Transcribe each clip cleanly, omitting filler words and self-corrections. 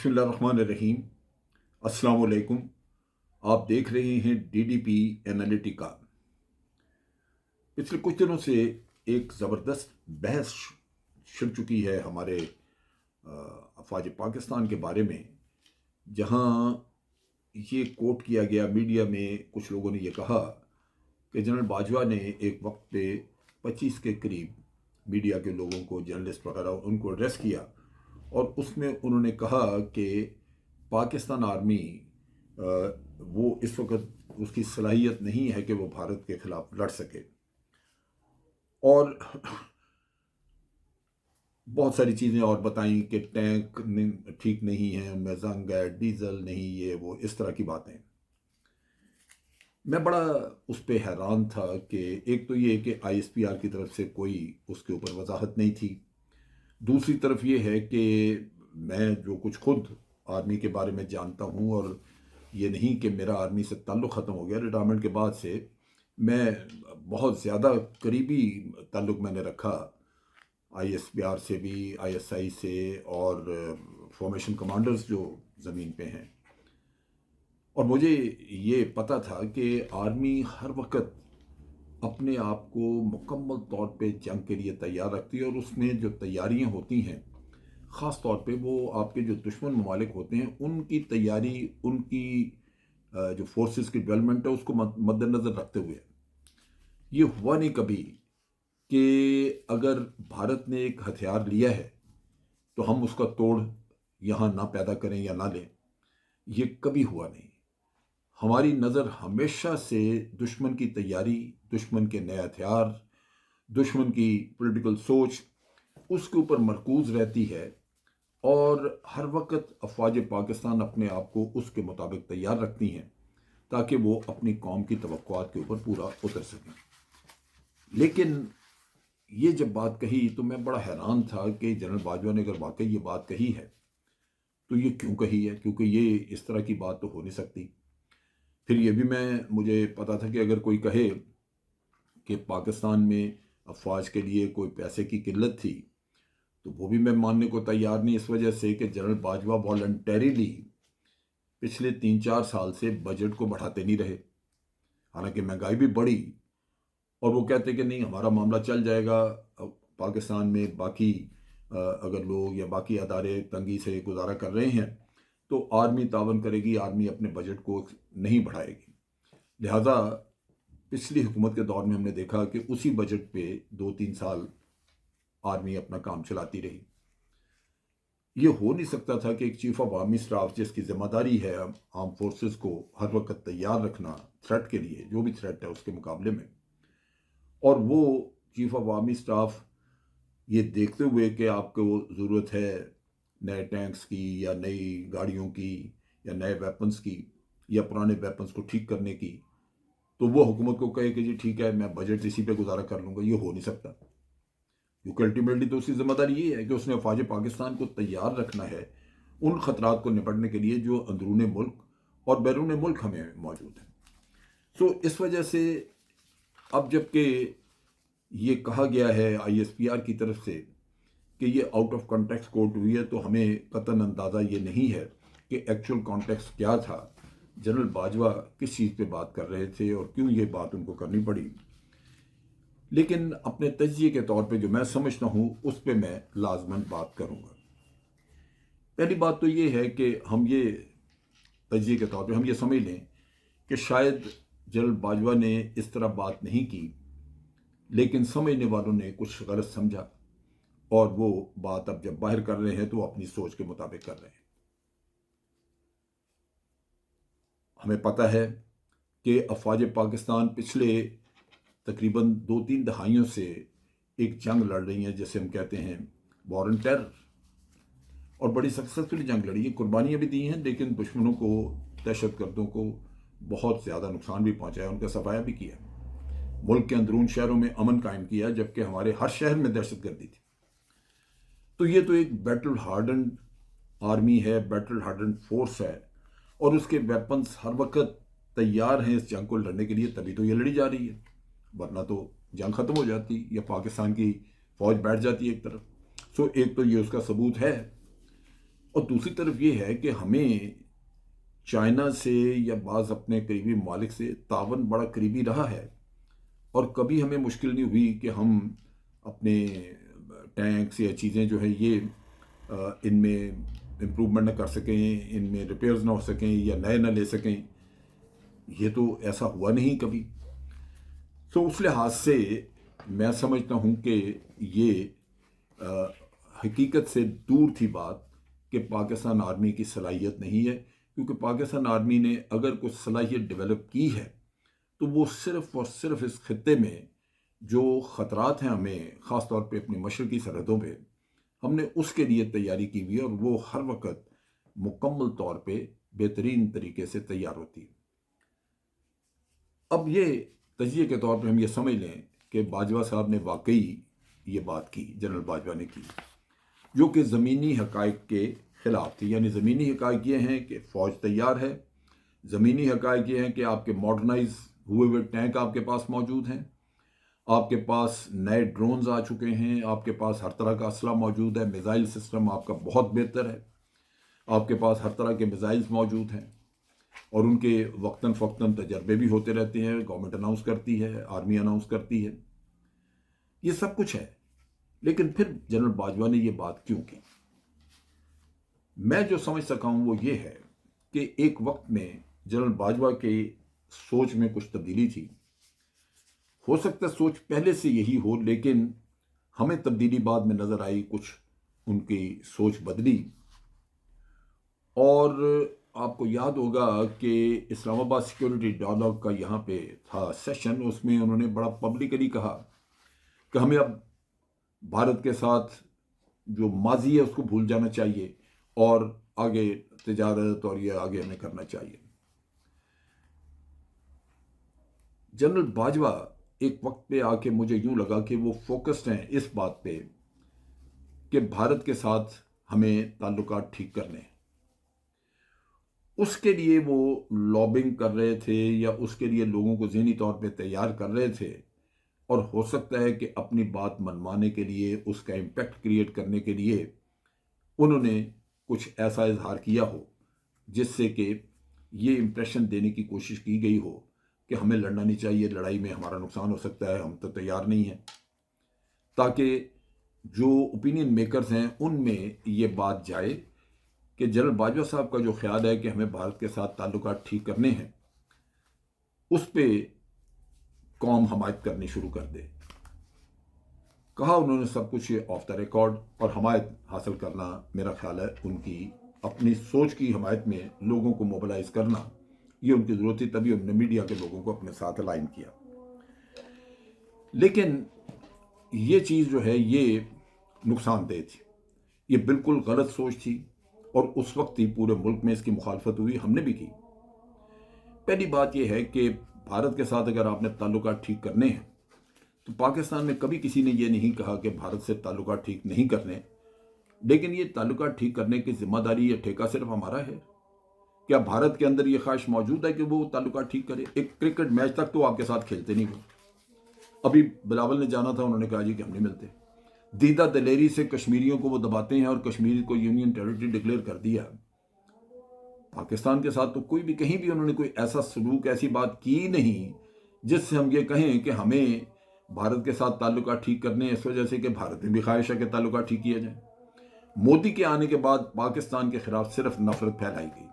बिस्मिल्लाहिर्रहमानिर्रहीम। अस्सलाम वालेकुम। आप देख रहे हैं डीडीपी एनालिटिका। पिछले कुछ दिनों से एक ज़बरदस्त बहस छिड़ चुकी है हमारे अफवाज पाकिस्तान के बारे में, जहां ये कोट किया गया मीडिया में। कुछ लोगों ने ये कहा कि जनरल बाजवा ने एक वक्त पे 25 के करीब मीडिया के लोगों को, जर्नलिस्ट वगैरह, उनको अड्रेस किया और उसमें उन्होंने कहा कि पाकिस्तान आर्मी वो इस वक्त उसकी सलाहियत नहीं है कि वो भारत के ख़िलाफ़ लड़ सके, और बहुत सारी चीज़ें और बताई कि टैंक ठीक नहीं है, उनमें जंग है, डीजल नहीं, ये वो, इस तरह की बातें। मैं बड़ा उस पर हैरान था कि एक तो ये कि ISPR की तरफ से कोई उसके ऊपर वजाहत नहीं थी। दूसरी तरफ ये है कि मैं जो कुछ खुद आर्मी के बारे में जानता हूँ, और ये नहीं कि मेरा आर्मी से ताल्लुक़ ख़त्म हो गया, रिटायरमेंट के बाद से मैं बहुत ज़्यादा करीबी ताल्लुक़ मैंने रखा ISPR से भी, ISI से, और फॉर्मेशन कमांडर्स जो ज़मीन पे हैं। और मुझे ये पता था कि आर्मी हर वक्त अपने आप को मुकम्मल तौर पे जंग के लिए तैयार रखती है, और उसमें जो तैयारियां होती हैं, ख़ास तौर पे वो आपके जो दुश्मन ममालिक होते हैं उनकी तैयारी, उनकी जो फोर्सेस की डेवलपमेंट है, उसको मद्देनज़र रखते हुए। ये हुआ नहीं कभी कि अगर भारत ने एक हथियार लिया है तो हम उसका तोड़ यहाँ ना पैदा करें या ना लें। ये कभी हुआ नहीं। हमारी नज़र हमेशा से दुश्मन की तैयारी, दुश्मन के नए हथियार, दुश्मन की पॉलिटिकल सोच, उसके ऊपर मरकूज़ रहती है, और हर वक्त अफवाज पाकिस्तान अपने आप को उसके मुताबिक तैयार रखती हैं ताकि वो अपनी कौम की तवक्कुआत के ऊपर पूरा उतर सकें। लेकिन ये जब बात कही तो मैं बड़ा हैरान था कि जनरल बाजवा ने अगर वाकई ये बात कही है तो ये क्यों कही है, क्योंकि ये इस तरह की बात तो हो नहीं सकती। फिर ये भी मुझे पता था कि अगर कोई कहे कि पाकिस्तान में अफवाज के लिए कोई पैसे की किल्लत थी, तो वो भी मैं मानने को तैयार नहीं, इस वजह से कि जनरल बाजवा वॉलंटरीली पिछले 3-4 साल से बजट को बढ़ाते नहीं रहे। हालांकि महंगाई भी बढ़ी, और वो कहते कि नहीं, हमारा मामला चल जाएगा। पाकिस्तान में बाकी अगर लोग या बाकी अदारे तंगी से गुजारा कर रहे हैं तो आर्मी तावन करेगी, आर्मी अपने बजट को नहीं बढ़ाएगी। लिहाजा पिछली हुकूमत के दौर में हमने देखा कि उसी बजट पे 2-3 साल आर्मी अपना काम चलाती रही। ये हो नहीं सकता था कि एक चीफ ऑफ आर्मी स्टाफ, जिसकी जिम्मेदारी है आर्म फोर्सेस को हर वक्त तैयार रखना थ्रेट के लिए, जो भी थ्रेट है उसके मुकाबले में, और वो चीफ ऑफ आर्मी स्टाफ ये देखते हुए कि आपको ज़रूरत है नए टैंक्स की या नई गाड़ियों की या नए वेपन्स की या पुराने वेपन्स को ठीक करने की, तो वो हुकूमत को कहे कि जी ठीक है, मैं बजट इसी पे गुजारा कर लूँगा। ये हो नहीं सकता, क्योंकि अल्टीमेटली तो उसकी ज़िम्मेदारी ये है कि उसने अफवाज पाकिस्तान को तैयार रखना है उन ख़तरात को निपटने के लिए जो अंदरून मुल्क और बैरून मुल्क हमें मौजूद हैं। सो इस वजह से अब जबकि ये कहा गया है ISPR की तरफ से कि ये आउट ऑफ कॉन्टेक्स्ट कोट हुई है, तो हमें कतन अंदाज़ा ये नहीं है कि एक्चुअल कॉन्टेक्स्ट क्या था, जनरल बाजवा किस चीज़ पे बात कर रहे थे और क्यों ये बात उनको करनी पड़ी। लेकिन अपने तजिए के तौर पे जो मैं समझता हूँ उस पे मैं लाजमन बात करूँगा। पहली बात तो ये है कि हम ये तजिए के तौर पे हम ये समझ लें कि शायद जनरल बाजवा ने इस तरह बात नहीं की, लेकिन समझने वालों ने कुछ गलत समझा, और वो बात अब जब बाहर कर रहे हैं तो अपनी सोच के मुताबिक कर रहे हैं। हमें पता है कि अफवाज पाकिस्तान पिछले तकरीबन 2-3 दहाइयों से एक जंग लड़ रही हैं, जैसे हम कहते हैं वॉर ऑन टेरर, और बड़ी सक्सेसफुली जंग लड़ी है, कुर्बानियाँ भी दी हैं, लेकिन दुश्मनों को, दहशतगर्दों को बहुत ज़्यादा नुकसान भी पहुँचाया, उनका सफाया भी किया, मुल्क के अंदरून शहरों में अमन कायम किया, जबकि हमारे हर शहर में दहशतगर्दी थी। तो ये तो एक बैटल हार्डन आर्मी है, बैटल हार्डन फोर्स है, और उसके वेपन्स हर वक्त तैयार हैं इस जंग को लड़ने के लिए, तभी तो ये लड़ी जा रही है, वरना तो जंग ख़त्म हो जाती या पाकिस्तान की फ़ौज बैठ जाती है एक तरफ। सो एक तो ये उसका सबूत है। اور دوسری طرف یہ ہے کہ ہمیں چائنا سے یا بعض اپنے قریبی ممالک سے تعاون بڑا قریبی رہا ہے، اور کبھی ہمیں مشکل نہیں ہوئی کہ ہم اپنے ٹینکس یا چیزیں جو ہے یہ ان میں امپروومنٹ نہ کر سکیں، ان میں ریپیئرز نہ ہو سکیں یا نئے نہ لے سکیں. یہ تو ایسا ہوا نہیں کبھی. تو اس لحاظ سے میں سمجھتا ہوں کہ یہ حقیقت سے دور تھی بات کہ پاکستان آرمی کی صلاحیت نہیں ہے، کیونکہ پاکستان آرمی نے اگر کچھ صلاحیت ڈیولپ کی ہے تو وہ صرف اور صرف اس خطے میں جو خطرات ہیں ہمیں، خاص طور پہ اپنی مشرقی سرحدوں پہ، ہم نے اس کے لیے تیاری کی ہوئی ہے، اور وہ ہر وقت مکمل طور پہ بہترین طریقے سے تیار ہوتی ہے. اب یہ تجزیے کے طور پہ ہم یہ سمجھ لیں کہ باجوہ صاحب نے واقعی یہ بات کی، جنرل باجوہ نے کی، جو کہ زمینی حقائق کے خلاف تھی. یعنی زمینی حقائق یہ ہیں کہ فوج تیار ہے، زمینی حقائق یہ ہیں کہ آپ کے ماڈرنائز ہوئے ہوئے ٹینک آپ کے پاس موجود ہیں، آپ کے پاس نئے ڈرونز آ چکے ہیں، آپ کے پاس ہر طرح کا اسلحہ موجود ہے، میزائل سسٹم آپ کا بہت بہتر ہے، آپ کے پاس ہر طرح کے میزائلز موجود ہیں، اور ان کے وقتاً فوقتاً تجربے بھی ہوتے رہتے ہیں. گورنمنٹ اناؤنس کرتی ہے، آرمی اناؤنس کرتی ہے، یہ سب کچھ ہے. لیکن پھر جنرل باجوہ نے یہ بات کیوں کی؟ میں جو سمجھ سکا ہوں وہ یہ ہے کہ ایک وقت میں جنرل باجوہ کے سوچ میں کچھ تبدیلی تھی. ہو سکتا ہے سوچ پہلے سے یہی ہو، لیکن ہمیں تبدیلی بعد میں نظر آئی، کچھ ان کی سوچ بدلی. اور آپ کو یاد ہوگا کہ اسلام آباد سیکیورٹی ڈائلاگ کا یہاں پہ تھا سیشن، اس میں انہوں نے بڑا پبلکلی کہا کہ ہمیں اب بھارت کے ساتھ جو ماضی ہے اس کو بھول جانا چاہیے، اور آگے تجارت اور یہ آگے ہمیں کرنا چاہیے. جنرل باجوہ ایک وقت پہ آ کے مجھے یوں لگا کہ وہ فوکسڈ ہیں اس بات پہ کہ بھارت کے ساتھ ہمیں تعلقات ٹھیک کرنے ہیں. اس کے لیے وہ لابنگ کر رہے تھے، یا اس کے لیے لوگوں کو ذہنی طور پہ تیار کر رہے تھے، اور ہو سکتا ہے کہ اپنی بات منوانے کے لیے، اس کا امپیکٹ کریٹ کرنے کے لیے انہوں نے کچھ ایسا اظہار کیا ہو جس سے کہ یہ امپریشن دینے کی کوشش کی گئی ہو کہ ہمیں لڑنا نہیں چاہیے، لڑائی میں ہمارا نقصان ہو سکتا ہے، ہم تو تیار نہیں ہیں، تاکہ جو اوپینین میکرز ہیں ان میں یہ بات جائے کہ جنرل باجوہ صاحب کا جو خیال ہے کہ ہمیں بھارت کے ساتھ تعلقات ٹھیک کرنے ہیں، اس پہ قوم حمایت کرنی شروع کر دے. کہا انہوں نے سب کچھ یہ آف دا ریکارڈ، اور حمایت حاصل کرنا میرا خیال ہے ان کی اپنی سوچ کی حمایت میں لوگوں کو موبلائز کرنا یہ ان کی ضرورت تھی، تبھی انہوں نے میڈیا کے لوگوں کو اپنے ساتھ الائن کیا. لیکن یہ چیز جو ہے یہ نقصان دہ تھی، یہ بالکل غلط سوچ تھی، اور اس وقت ہی پورے ملک میں اس کی مخالفت ہوئی، ہم نے بھی کی. پہلی بات یہ ہے کہ بھارت کے ساتھ اگر آپ نے تعلقات ٹھیک کرنے ہیں تو پاکستان میں کبھی کسی نے یہ نہیں کہا کہ بھارت سے تعلقات ٹھیک نہیں کرنے، لیکن یہ تعلقات ٹھیک کرنے کی ذمہ داری یا ٹھیکہ صرف ہمارا ہے. کیا بھارت کے اندر یہ خواہش موجود ہے کہ وہ تعلقات ٹھیک کرے؟ ایک کرکٹ میچ تک تو آپ کے ساتھ کھیلتے نہیں ہو. ابھی بلاول نے جانا تھا، انہوں نے کہا جی کہ ہم نہیں ملتے. دیدہ دلیری سے کشمیریوں کو وہ دباتے ہیں، اور کشمیر کو یونین ٹیریٹری ڈکلیئر کر دیا. پاکستان کے ساتھ تو کوئی بھی کہیں بھی انہوں نے کوئی ایسا سلوک، ایسی بات کی نہیں جس سے ہم یہ کہیں کہ ہمیں بھارت کے ساتھ تعلقات ٹھیک کرنے، اس وجہ سے کہ بھارت میں بھی خواہش ہے کہ تعلقات ٹھیک کیے جائیں. مودی کے آنے کے بعد پاکستان کے خلاف صرف نفرت پھیلائی گئی.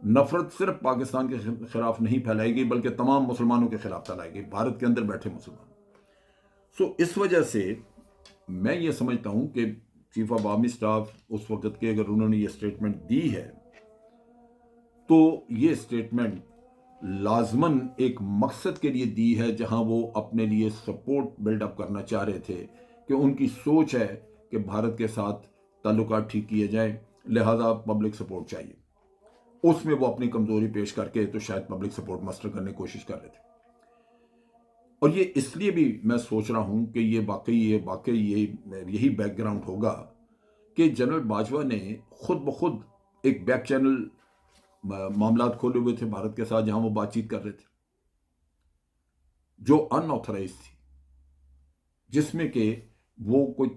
نفرت صرف پاکستان کے خلاف نہیں پھیلائی گئی بلکہ تمام مسلمانوں کے خلاف پھیلائی گئی، بھارت کے اندر بیٹھے مسلمان. اس وجہ سے میں یہ سمجھتا ہوں کہ چیف آف آرمی اسٹاف اس وقت کے اگر انہوں نے یہ اسٹیٹمنٹ دی ہے تو یہ اسٹیٹمنٹ لازماً ایک مقصد کے لیے دی ہے، جہاں وہ اپنے لیے سپورٹ بلڈ اپ کرنا چاہ رہے تھے کہ ان کی سوچ ہے کہ بھارت کے ساتھ تعلقات ٹھیک کیے جائیں، لہذا پبلک سپورٹ چاہیے. اس میں وہ اپنی کمزوری پیش کر کے تو شاید پبلک سپورٹ مسٹر کرنے کی کوشش کر رہے تھے. اور یہ اس لیے بھی میں سوچ رہا ہوں کہ یہ واقعی یہی بیک گراؤنڈ ہوگا کہ جنرل باجوہ نے خود بخود ایک بیک چینل معاملات کھولے ہوئے تھے بھارت کے ساتھ، جہاں وہ بات چیت کر رہے تھے جو ان آتھورائز تھی، جس میں کہ وہ کوئی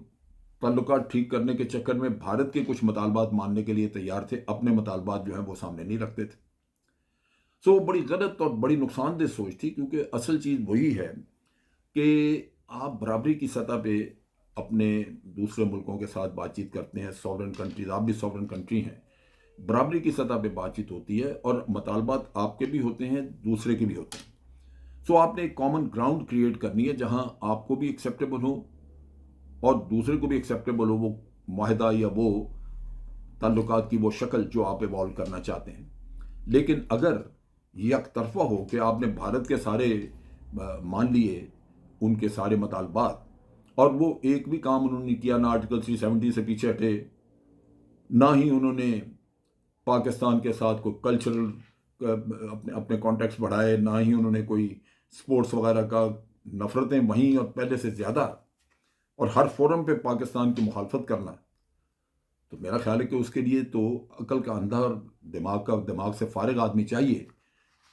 ताल्लुकात ठीक करने के चक्कर में भारत के कुछ मुतालबात मानने के लिए तैयार थे, अपने मुतालबात जो हैं वो सामने नहीं रखते थे। सो बड़ी गलत और बड़ी नुकसानदेह सोच थी, क्योंकि असल चीज़ वही है कि आप बराबरी की सतह पे अपने दूसरे मुल्कों के साथ बातचीत करते हैं, सॉवरेन कंट्रीज, आप भी सॉवरेन कंट्री हैं, बराबरी की सतह पे बातचीत होती है और मुतालबात आपके भी होते हैं, दूसरे के भी होते हैं। सो आपने एक कॉमन ग्राउंड क्रिएट करनी है जहां आपको भी एक्सेप्टेबल हो और दूसरे को भी एक्सेप्टेबल हो वो माहिदा या वो ताल्लुकात की वो शक्ल जो आप इवॉल्व करना चाहते हैं। लेकिन अगर एक तरफा हो कि आपने भारत के सारे मान लिए, उनके सारे मुतालबात, और वो एक भी काम उन्होंने किया ना आर्टिकल 370 से पीछे हटे, ना ही उन्होंने पाकिस्तान के साथ कोई कल्चरल अपने अपने कॉन्टेक्ट्स बढ़ाए, ना ही उन्होंने कोई स्पोर्ट्स वगैरह का, नफरतें वहीं और पहले से ज़्यादा, और हर फोरम पे पाकिस्तान की मुखालफत करना, तो मेरा ख्याल है कि उसके लिए तो अकल का अंधा और दिमाग से फारिग आदमी चाहिए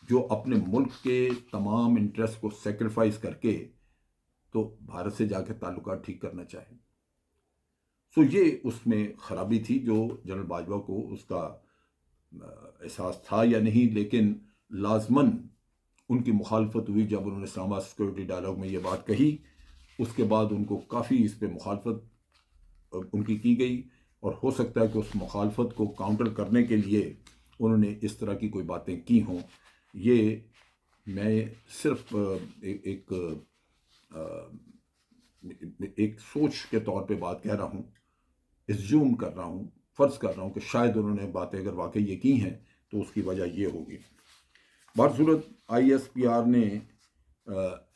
जो अपने मुल्क के तमाम इंटरेस्ट को सेक्रीफाइस करके तो भारत से जाकर ताल्लुकात ठीक करना चाहे। सो ये उसमें खराबी थी जो जनरल बाजवा को उसका एहसास था या नहीं, लेकिन लाजमन उनकी मुखालफत हुई जब उन्होंने इस्लामाबाद सिक्योरिटी डायलॉग में ये बात कही। उसके बाद उनको काफ़ी इस पर मुखालफत उनकी की गई, और हो सकता है कि उस मुखालफत को काउंटर करने के लिए उन्होंने इस तरह की कोई बातें की हों। ये मैं सिर्फ एक सोच के तौर पे बात कह रहा हूँ, एज्यूम कर रहा हूँ, फ़र्ज़ कर रहा हूँ कि शायद उन्होंने बातें अगर वाकई ये की हैं तो उसकी वजह ये होगी। बहरसूरत ISPR ने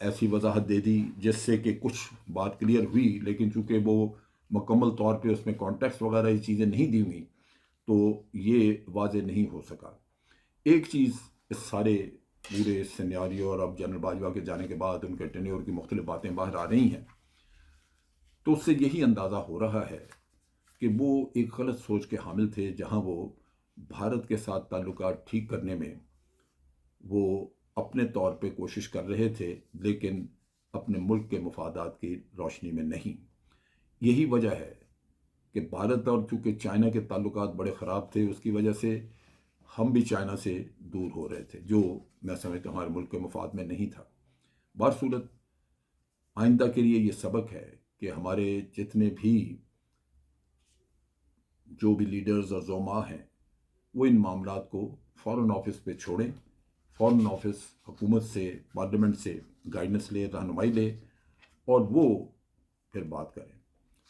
ऐसी वजाहत दे दी जिससे कि कुछ बात क्लियर हुई, लेकिन चूँकि वो मुकम्मल तौर पे उसमें कॉन्टेक्स्ट वगैरह ये चीज़ें नहीं दी हुई तो ये वाज़े नहीं हो सका। एक चीज़ इस सारे पूरे सिनेरियो और अब जनरल बाजवा के जाने के बाद उनके टेन्योर की मुख्तलिफ बातें बाहर आ रही हैं, तो उससे यही अंदाज़ा हो रहा है कि वो एक गलत सोच के हामिल थे, जहाँ वो भारत के साथ ताल्लुकात ठीक करने में वो अपने तौर पे कोशिश कर रहे थे, लेकिन अपने मुल्क के मफादात की रोशनी में नहीं। यही वजह है कि भारत और चूँकि चाइना के ताल्लुकात बड़े ख़राब थे, उसकी वजह से हम भी चाइना से दूर हो रहे थे, जो मैं समझता हूँ हमारे मुल्क के मफाद में नहीं था। बहरसूरत आइंदा के लिए ये सबक है कि हमारे जितने भी जो भी लीडर्स और ज़ोमा हैं वो इन मामलात को फ़ॉरेन ऑफिस पे छोड़ें, फ़ॉरेन ऑफिस हुकूमत से, पार्लियामेंट से गाइडेंस ले, रहनुमाई ले, और वो फिर बात करें।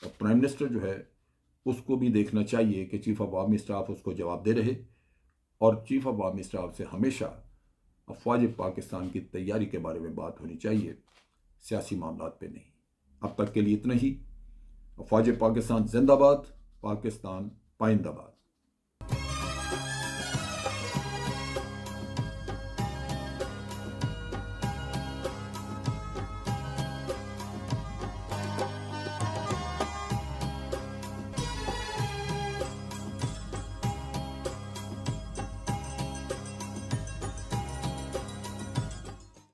और प्राइम मिनिस्टर जो है उसको भी देखना चाहिए कि चीफ ऑफ आर्मी स्टाफ उसको जवाब दे रहे, और चीफ ऑफ आर्मी स्टाफ से हमेशा अफवाज पाकिस्तान की तैयारी के बारे में बात होनी चाहिए, सियासी मामलात पे नहीं। अब तक के लिए इतना ही। अफवाज पाकिस्तान जिंदाबाद, पाकिस्तान पाइंदाबाद।